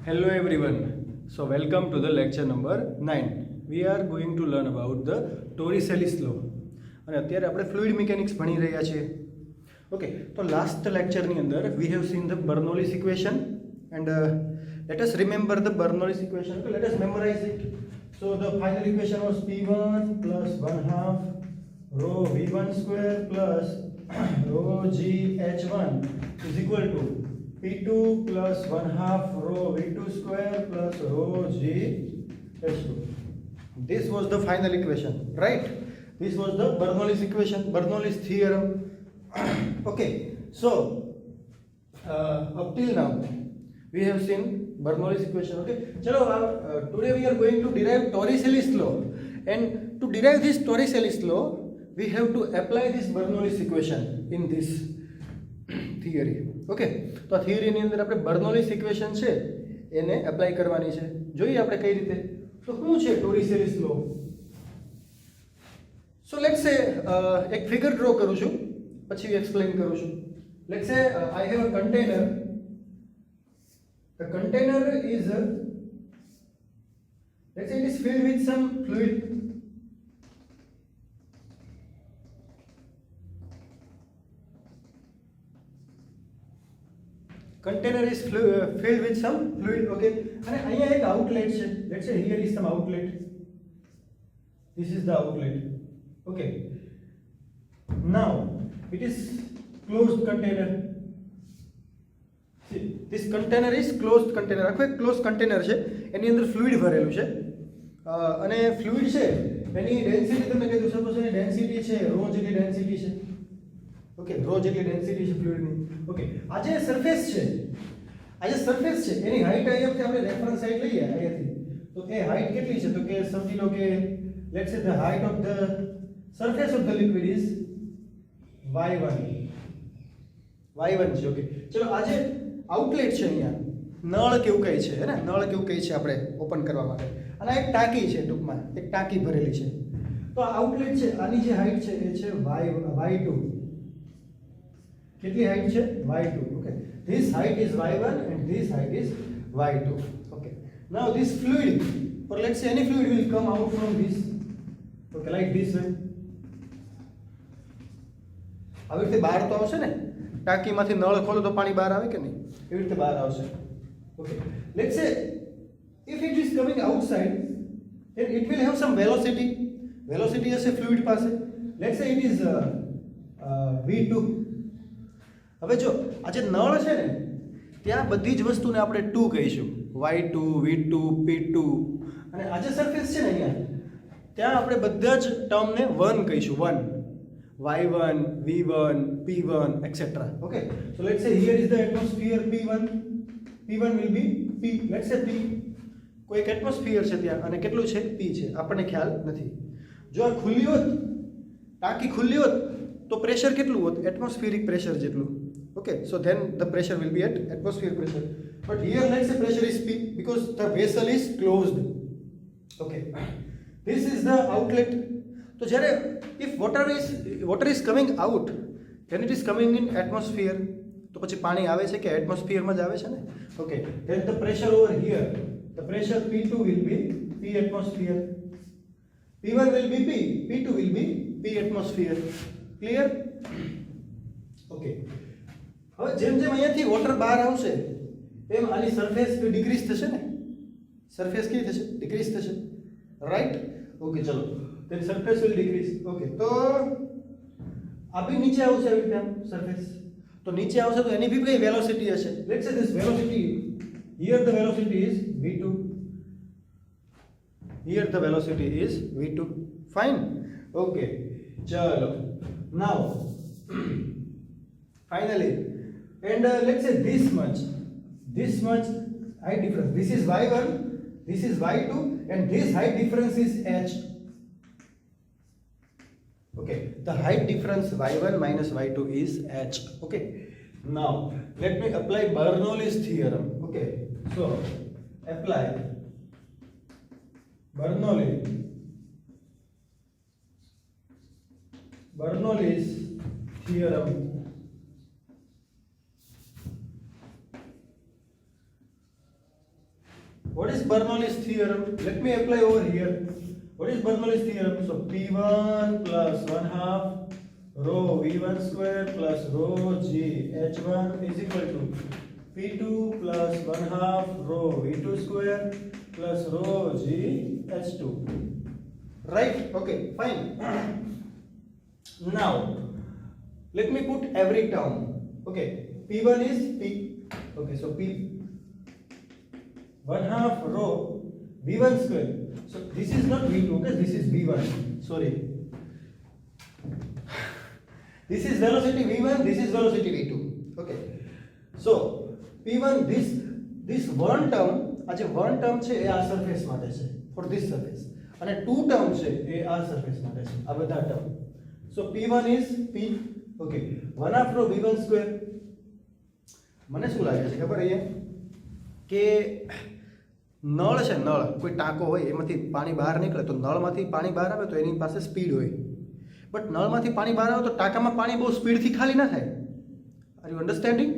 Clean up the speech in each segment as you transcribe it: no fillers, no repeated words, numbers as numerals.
Hello everyone. So welcome to the lecture number 9. We are going to learn about the Torricelli's law. અને અત્યારે આપણે fluid mechanics ભણી રહ્યા છીએ. Okay, તો લાસ્ટ લેક્ચરની અંદર we have seen the Bernoulli's equation and let us remember the Bernoulli's equation. Okay, let us memorize it. So the final equation was P1 plus 1/2 rho V1 square plus rho GH1 is equal to P2 plus 1/2 rho V2 square plus rho GH2. This was the final equation, right? This was the Bernoulli's equation, Bernoulli's theorem. Okay, so up till now we have seen Bernoulli's equation. Okay, chalo, today we are going to derive Torricelli's law, and to derive this Torricelli's law we have to apply this Bernoulli's equation in this theory. Okay, તો આ થિયરીની અંદર આપણે બર્નોલીસ equation છે એને apply કરવાની છે. જોઈએ આપણે કઈ રીતે. તો શું છે ટોરિસેલિસ લો? સો લેટ્સ સે એક ફિગર ડ્રો કરું છું, પછી એક્સપ્લેન કરું છું. લેટ્સ સે I have a container. The container is let's say it is filled with some fluid. Container is filled with some fluid. Okay, and અહીંયા એક outlet છે. Let's say here is some outlet. This is the outlet. Okay, now it is closed container. See, this container is closed container. આખો એક closed container છે, એની અંદર fluid ભરેલું છે. અને fluid છે એની ડેન્સિટી તમે કીધું, સપોઝ એની ડેન્સિટી છે rho જેટલી ડેન્સિટી છે. ઓકે, rho જેટલી ડેન્સિટી છે ફ્લુઇડની. ઓકે, આ જે સરફેસ છે, એની હાઈટ અહીંયાથી આપણે રેફરન્સ હાઈટ લઈએ અહીંયાથી, તો એ હાઈટ કેટલી છે? તો કે સમજી લો કે લેટ્સ સે the height of the surface of the liquid is y1 છે. ઓકે, ચલો આ જે આઉટલેટ છે અહીંયા નળ કેવું કહે છે, હે ને, નળ કેવું કહે છે આપણે ઓપન કરવા માટે, અને એક ટાંકી છે, ટૂંકમાં એક ટાંકી ભરેલી છે. તો આ આઉટલેટ છે, આની જે હાઈટ છે એ છે y2. કેટલી હાઈટ છે? y2. Okay, this height is y1 and this height is y2. Okay, now this fluid, or let's say any fluid, will come out from this. Okay, like this way. આવી રીતે બહાર તો આવશે ને, ટાંકીમાંથી નળ ખોલો તો પાણી બહાર આવે કે નહીં? એવી રીતે બહાર આવશે. Okay, let's say if it is coming outside, then it will have some velocity. Velocity હશે ફ્લુઇડ પાસે. Let's say it is v2. હવે જો આ જે નળ છે ને, ત્યાં બધી જ વસ્તુને આપણે 2 કહીશું, y2 v2 p2, અને આ જે સરફેસ છે ને અહીંયા, ત્યાં આપણે બધા જ ટર્મને 1 કહીશું, 1 y1 v1 p1 etc. Okay, so let's say here is the atmosphere p1 will be p, let's say p, કોઈ એક એટમોસ્ફિયર છે ત્યાં, અને કેટલું છે? p છે, આપણને ખ્યાલ નથી. જો આ ખુલ્લી હોત, ટાંકી ખુલ્લી હોત, તો પ્રેશર કેટલું હોત? એટમોસ્ફિયરિક પ્રેશર જેટલું. Okay, so then the pressure will be at atmospheric pressure. But here let's say pressure is P because the vessel is closed. Okay, this is the outlet. So જ્યારે if water is coming out, then it is coming in atmosphere. તો પછી પાણી આવે છે કે એટમોસ્ફિયરમાં જ આવે છે ને? Okay, then the pressure over here, the pressure P2 will be P atmosphere, P1 will be P, P2 will be P atmosphere. Clear? Okay, હવે જેમ જેમ અહીંયાથી વોટર બહાર આવશે એમ આની સરફેસ ડિક્રીઝ થશે ને, સરફેસ કેવી થશે? ડિક્રીઝ થશે, રાઈટ? ઓકે, ચલો, then surface will decrease. Okay, તો આ બી નીચે આવશે આવી રીતે સરફેસ, તો નીચે આવશે તો એની બી કઈ વેલોસિટી હશે? લેટ્સ સે this velocity, here the velocity is v2, here the velocity is v2. Fine. Okay, chalo, now finally, and let's say this much height difference, this is y1, this is y2, and this height difference is h. Okay, the height difference y1 minus y2 is h. Okay, now let me apply Bernoulli's theorem. Okay, so apply Bernoulli's theorem. What is Bernoulli's theorem? Let me apply over here. What is Bernoulli's theorem? So P1 plus 1 half rho V1 square plus rho G H1 is equal to P2 plus 1 half rho V2 square plus rho G H2. Right? Okay, fine. Now, let me put every term. Okay, P1 is P. Okay, so P 1 half rho V1 square. So this is not V2, okay, this is V1. Sorry. This is velocity V1, this is velocity V2. Okay. So P1, this one term, આ જે one term છે એ આ surface માટે છે, for this surface. અને two term છે એ આ surface માટે છે, આ બધા term. So P1 is P. Okay. 1 half rho V1 square. મને શું લાગે છે ખબર અહીંયા કે નળ છે, નળ કોઈ ટાંકો હોય એમાંથી પાણી બહાર નીકળે તો નળમાંથી પાણી બહાર આવે તો એની પાસે સ્પીડ હોય, બટ નળમાંથી પાણી બહાર આવે તો ટાંકામાં પાણી બહુ સ્પીડથી ખાલી ના થાય. Are you understanding?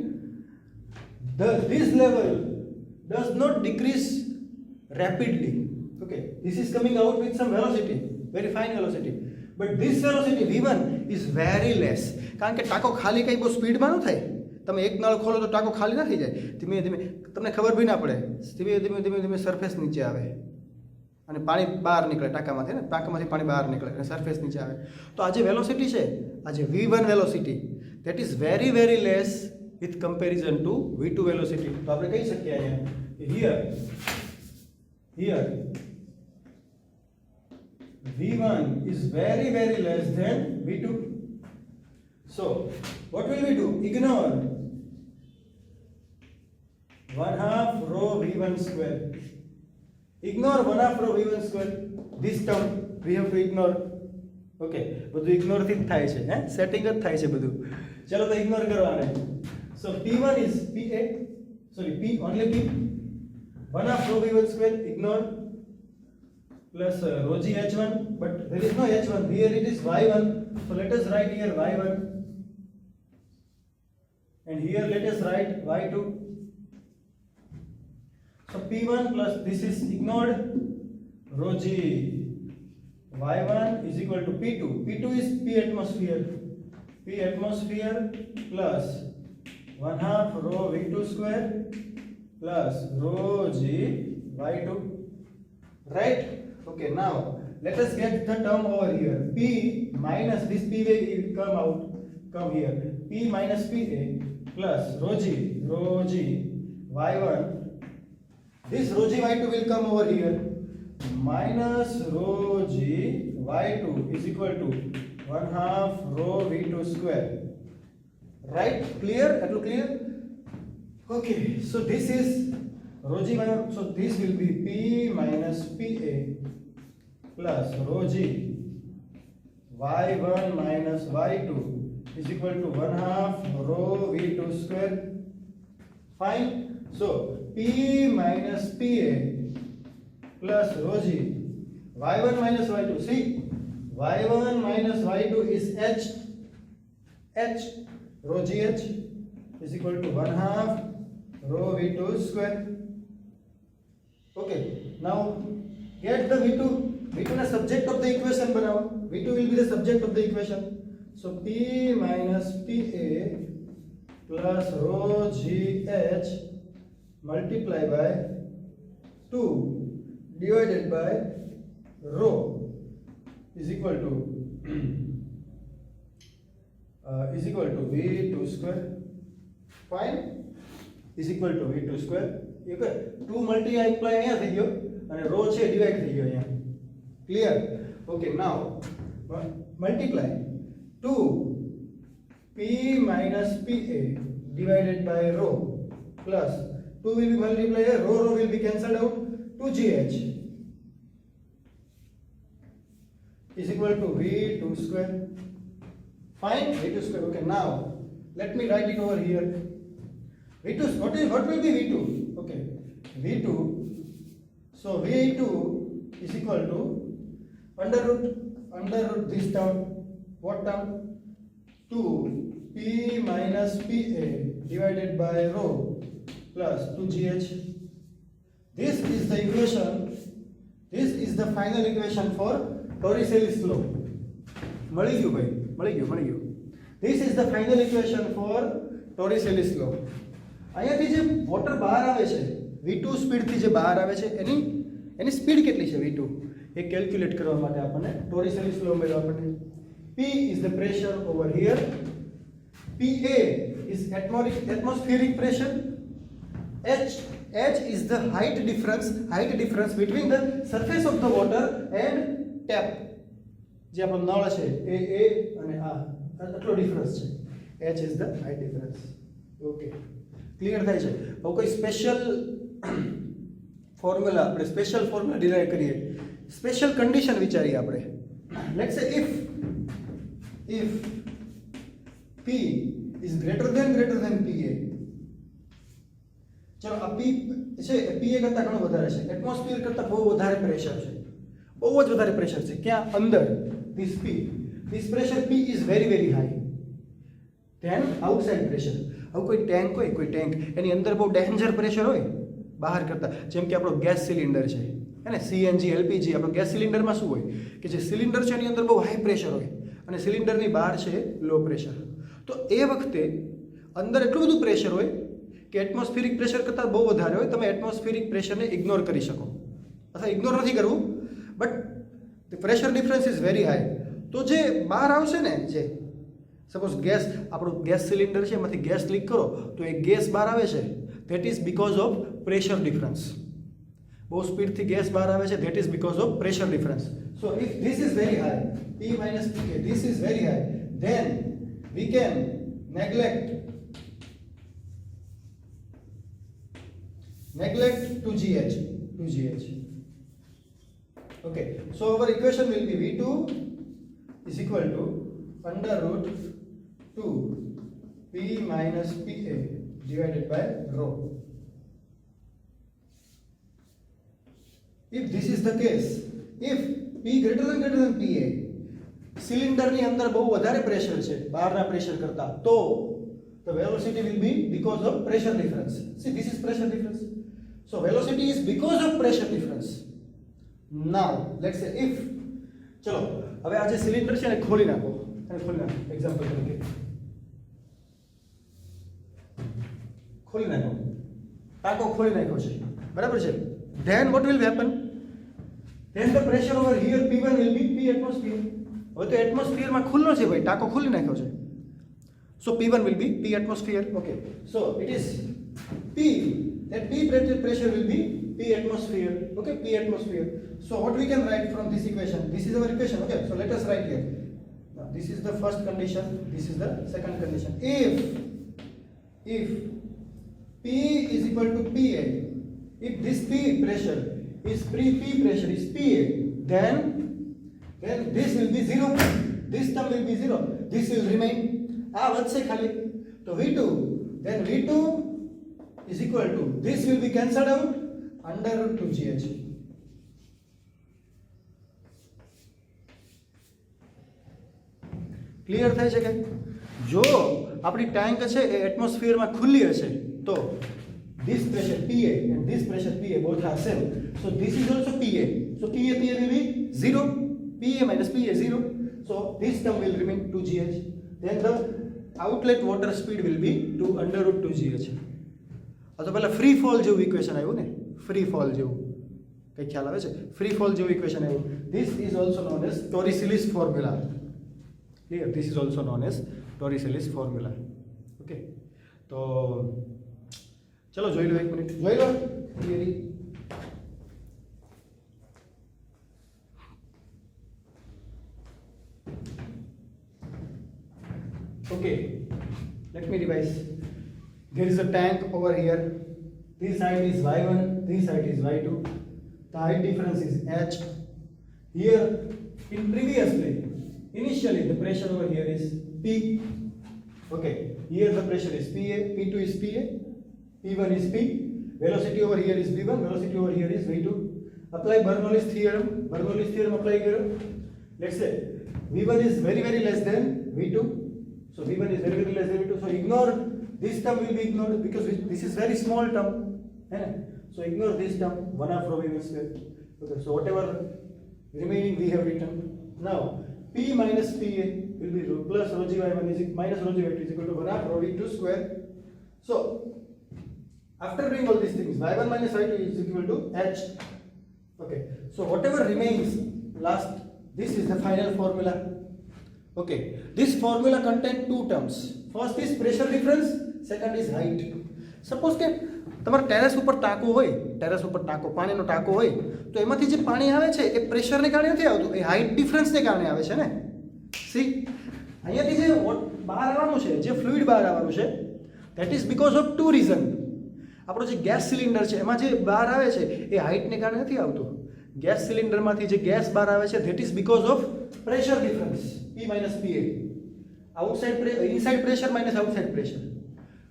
This level does not decrease rapidly. Okay, this is coming out with some velocity, very fine velocity, but this velocity V1 is very less. કારણ કે ટાંકો ખાલી કઈ બહુ સ્પીડમાં ન થાય. તમે એક નળ ખોલો તો ટાંકો ખાલી ના થઈ જાય, ધીમે ધીમે તમને ખબર બી ના પડે, ધીમે ધીમે ધીમે ધીમે સરફેસ નીચે આવે અને પાણી બહાર નીકળે ટાંકામાંથી, ને ટાંકામાંથી પાણી બહાર નીકળે અને સરફેસ નીચે આવે. તો આ જે વેલોસિટી છે, આ જે V1 velocity, that is very very less with comparison to V2 velocity. તો આપણે કહી શકીએ અહીંયા here V1 is very very less than V2. So what will we do? Ignore 1 half rho V1 square. Ignore 1 half rho V1 square. This term we have to ignore. Okay, બધું ignore થી જ થાય છે, હે setting જ થાય છે બધું. ચલો તો ઇગ્નોર કરો આને. So P1 is PA, sorry P, only P. 1 half rho V1 square, ignore, plus rho G H1, but there is no H1, here it is Y1, so let us write here Y1, and here let us write Y2. So P1 plus this is ignored, rho G Y1 is equal to P2. P2 is P atmosphere. P atmosphere plus 1 half rho V2 square plus rho G Y2. Right? Okay, now let us get the term over here. P minus this P will come out, come here. P minus PA plus rho G Y1. This rho G Y2 will come over here. Minus rho G Y2 is equal to 1 half rho V2 square. Right? Clear? That will clear? Okay, so this is rho G Y1. So this will be P minus PA plus rho G Y1 minus Y2 is equal to 1 half rho V2 square. Fine. So P minus PA plus rho G Y1 minus Y2. See, Y1 minus Y2 is H. Rho GH is equal to 1 half rho V2 square. Okay, now get the V2 the subject of the equation बनाओ. V2 will be the subject of the equation. So P minus PA plus rho GH multiply by 2 divided by rho is equal to V2 square. Fine, is equal to V2 square. Okay, 2 multiply અહીંયા થઈ ગયો અને rho છે divide થઈ ગયો અહીંયા. Clear? Okay, now multiply 2 P minus PA divided by rho plus 2 will be multiplied here, rho will be cancelled out, 2GH is equal to V2 square. Fine, V2 square. Okay, now let me write it over here. V2, what will be V2? Okay, V2, so V2 is equal to under root this term. What term? 2 P minus PA divided by rho plus 2GH. This is the equation. This is the final equation for Torricelli's law. મળી ગયું ભાઈ, મળી ગયું. This is the final equation for Torricelli's law. અહીંયાથી જે water બહાર આવે છે V2 સ્પીડથી જે બહાર આવે છે એની સ્પીડ કેટલી છે V2 એ કેલ્ક્યુલેટ કરવા માટે આપણને Torricelli's law મળ્યો આપણને. P is the pressure over here. PA is atmospheric pressure. H is the height difference between the surface of the water and tap. જે આપણો નળ છે એ અને આ આટલો ડિફરન્સ છે. H is the height difference. Okay, clear થાય છે. હવે કોઈ સ્પેશિયલ ફોર્મ્યુલા આપણે સ્પેશિયલ ફોર્મ્યુલા ડિરાઈવ કરીએ, સ્પેશિયલ કન્ડિશન વિચારીએ આપણે. લેટ્સ સે if P is greater than PA. ચલો આ P છે PA કરતા ઘણો વધારે છે, એટમોસ્ફિયર કરતા બહુ વધારે પ્રેશર છે, બહુ જ વધારે પ્રેશર છે. ક્યાં? અંદર. this pressure P is very high then outside pressure. હવે કોઈ ટેન્ક એની અંદર બહુ ડેન્જર પ્રેશર હોય બહાર કરતા, જેમ કે આપણો ગેસ સિલિન્ડર છે હે ને, CNG LPG. આપણો ગેસ સિલિન્ડરમાં શું હોય કે જે સિલિન્ડર છે એની અંદર બહુ હાઈ પ્રેશર હોય અને સિલિન્ડરની બહાર છે લો પ્રેશર. તો એ વખતે અંદર એટલું બધું પ્રેશર હોય કે એટમોસ્ફિયરિક પ્રેશર કરતાં બહુ વધારે હોય. તમે એટમોસ્ફિયરિક પ્રેશરને ઇગ્નોર કરી શકો અથવા ઇગ્નોર નથી કરવું, but the pressure difference is very high. તો જે બહાર આવશે ને, જે સપોઝ ગેસ, આપણું ગેસ સિલિન્ડર છે એમાંથી ગેસ લીક કરો તો એ ગેસ બહાર આવે છે, that is because of pressure difference. બહુ સ્પીડથી ગેસ બહાર આવે છે, that is because of pressure difference. So if this is very high, P minus PA, this is very high, then we can neglect 2GH. Okay, so our equation will be V2 is equal to under root 2 P minus PA divided by rho. If this is the case, if P greater than PA, સિલિન્ડરની અંદર બહુ વધારે pressure છે બહારના pressure કરતા, તો the velocity will be because of pressure difference. See, this is pressure difference. So velocity is because of pressure difference. Now let's say if, ચલો હવે આ જે સિલિન્ડર છે એને ખોલી નાખો એક્ઝામ્પલ તરીકે ખોલી નાખો, ટાંકો ખોલી નાખ્યો છે, બરાબર છે. then what will happen? then the pressure over here P1 will be P atmosphere. હવે તો એટમોસ્ફિયરમાં ખુલ્લો છે ભાઈ, ટાંકો ખોલી નાખ્યો છે. So P1 will be P atmosphere. Okay, so it is P, that P pressure will be P atmosphere. Okay, P atmosphere. So what we can write from this equation? This is our equation. Okay, so let us write here. Now this is the first condition, this is the second condition. If P is equal to PA, if this P pressure is P pressure is PA, then this will be 0, this term will be 0, this will remain. આ વધશે ખાલી, તો V2, then V2 is equal to, this will be cancelled out, under root 2GH. Clear થાય છે કે જો આપણી tank છે એ એટમોસ્ફિયરમાં ખુલ્લી હશે તો this pressure PA and this pressure PA both are same, so this is also PA, so PA will be 0, PA minus PA 0, so this term will remain 2GH. then the outlet water speed will be 2 under root 2GH. આ તો પહેલા free fall જેવું equation આવ્યું ને, free fall જેવું કઈ ખ્યાલ આવે છે? ફ્રી ફોલ જેવું ઇક્વેશન આવ્યું. this is also known as Torricelli's formula. clear? this is also known as Torricelli's formula. okay, તો ચલો જોઈ લો, એક મિનિટ જોઈ લો theory. Okay, let me revise. There is a tank over here. This side is Y1, this side is Y2. The height difference is H. Here, initially the pressure over here is P. Okay, here the pressure is PA, P2 is PA, P1 is P. Velocity over here is V1, velocity over here is V2. Apply Bernoulli's theorem. Bernoulli's theorem apply here. Let's say V1 is very less than V2. So V1 is very less than V2. So ignore, this term will be ignored because this is very small term. So ignore this term, 1/2 rho v square. Okay, so whatever remaining we have written. Now P minus PA will be rho plus rho g y1 is minus rho g y2 is equal to 1/2 rho v2 square. So after doing all these things, y1 minus y2 is equal to h. Okay, so whatever remains last, this is the final formula. Okay, this formula contains two terms. First is pressure difference, second is height. Suppose કે તમારા terrace ઉપર ટાંકો હોય, terrace ઉપર ટાંકો પાણીનો ટાંકો હોય, તો એમાંથી જે પાણી આવે છે એ પ્રેશરને કારણે નથી આવતું, એ હાઇટ ડિફરન્સને કારણે આવે છે ને. સી અહીંયાથી જે બહાર આવવાનું છે, જે ફ્લુઇડ બહાર આવવાનું છે, that is because of two reason. આપણો જે ગેસ સિલિન્ડર છે એમાં જે બહાર આવે છે એ હાઇટને કારણે નથી આવતું. ગેસ સિલિન્ડરમાંથી જે ગેસ બહાર આવે છે that is because of pressure difference, P minus PA. Inside pressure minus outside pressure.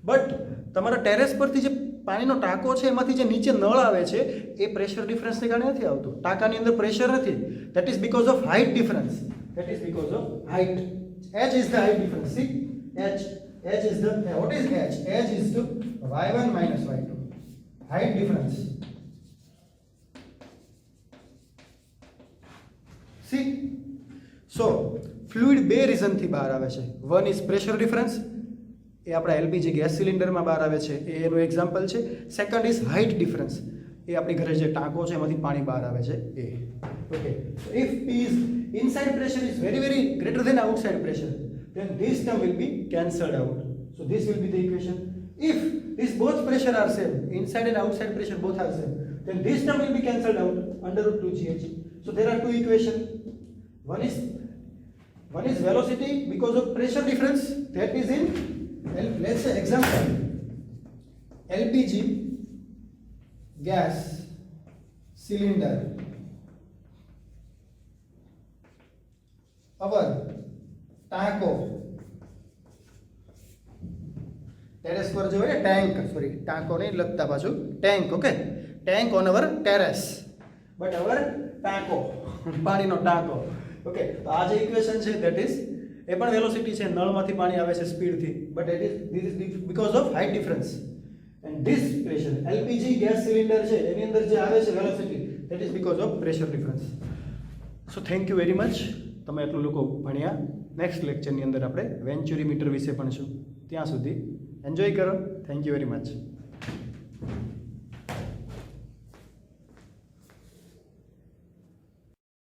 But તમારા ટેરેસ પરથી જે પાણીનો ટાંકો છે એમાંથી જે નીચે નળ આવે છે એ પ્રેશર ડિફરન્સને કારણે નથી આવતું, ટાંકાની અંદર પ્રેશર નથી. That is because of height difference. That is because of height. H is the height difference. See, H is the, what is H? H is the y1 minus y2 height difference. See, so fluid બે રીઝનથી બહાર આવે છે. One is pressure difference, એ આપણા LPG gas સિલિન્ડરમાં બહાર આવે છે, એ એનું example છે. સેકન્ડ ઇઝ હાઇટ ડિફરન્સ, એ આપણી ઘરે જે ટાંકો છે એમાંથી પાણી બહાર આવે છે એ. Okay, if P is inside pressure is very very greater than outside pressure, then this term will be cancelled out. So this will be the equation. If these both pressure are same, inside and outside pressure both are same, then this term will be cancelled out, under root 2gh. So there are two equations. One is velocity because of pressure difference, that is in, let's say example, LPG gas cylinder. Our ટાંકો, terrace પર જો હોય tank, sorry ટાંકો નહીં લખતા પાછું, tank. Okay, tank on our terrace, but our ટાંકો, પાણીનો ટાંકો. ઓકે, તો આ જે ઇક્વેશન છે ધેટ ઇઝ, એ પણ વેલોસિટી છે, નળમાંથી પાણી આવે છે સ્પીડથી, but this is because of height difference. And this pressure LPG gas cylinder છે એની અંદર જે આવે છે velocity, that is because of pressure difference. So thank you very much. તમે એટલું લોકો ભણ્યા. નેક્સ્ટ લેક્ચરની અંદર આપણે વેન્ચુરીમીટર વિશે ભણીશું. ત્યાં સુધી એન્જોય કરો. Thank you very much.